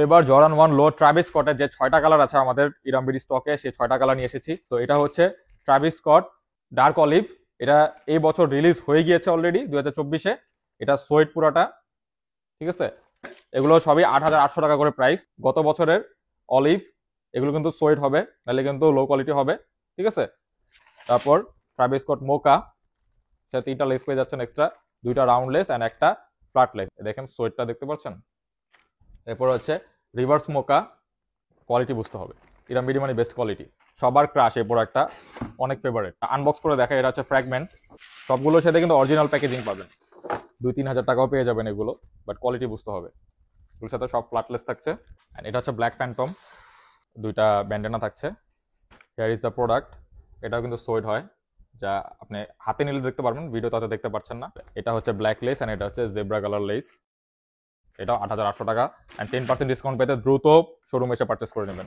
এবার জর্ডান 1 লো ট্রাভিস স্কটের যে 6টা কালার আছে আমাদের ইরামবিডি স্টকে, সেই 6টা কালার নিয়ে এসেছি। তো এটা হচ্ছে ট্রাভিস স্কট ডার্ক অলিভ। এটা এই বছর রিলিজ হয়ে গিয়েছে অলরেডি 2024-এ। এটা সোয়েট পুরাটা, ঠিক আছে। এগুলো সবই 8,800 টাকা করে প্রাইস। গত বছরের অলিভ, এগুলো কিন্তু সোয়েট হবে, নাহলে কিন্তু লো কোয়ালিটি হবে, ঠিক আছে। তারপর ট্রাভিস স্কট মোকা, সেটা 3টা লেস পেয়ে যাচ্ছেন এক্সট্রা, 2টা রাউন্ড লেস অ্যান্ড একটা ফ্ল্যাট লেস। দেখেন সোয়েটটা দেখতে পাচ্ছেন। এরপর হচ্ছে রিভার্স মোকা, কোয়ালিটি বুঝতে হবে, ইরামবিডি মানে বেস্ট কোয়ালিটি, সবার ক্রাশ এই প্রোডাক্টটা, অনেক ফেভারিট। আনবক্স করে দেখা, এটা হচ্ছে ফ্র্যাগমেন্ট। সবগুলোর সাথে কিন্তু অরিজিনাল প্যাকেজিং পাবেন, 2-3 হাজার টাকাও পেয়ে যাবেন এগুলো, বাট কোয়ালিটি বুঝতে হবে। এগুলোর সাথে সব ফ্ল্যাটলেস থাকছে। অ্যান্ড এটা হচ্ছে ব্ল্যাক ফ্যান্টম, 2টা ব্যান্ডেনা থাকছে। Here is the product. এটাও কিন্তু সোয়েড হয়, যা আপনি হাতে নিলে দেখতে পারবেন, ভিডিওতে হয়তো দেখতে পাচ্ছেন না। এটা হচ্ছে ব্ল্যাক লেস অ্যান্ড এটা হচ্ছে জেব্রা কালার লেস। এটাও 8,800 টাকা, অ্যান্ড 10% ডিসকাউন্ট পেতে দ্রুত শোরুম এসে পারচেস করে নেবেন।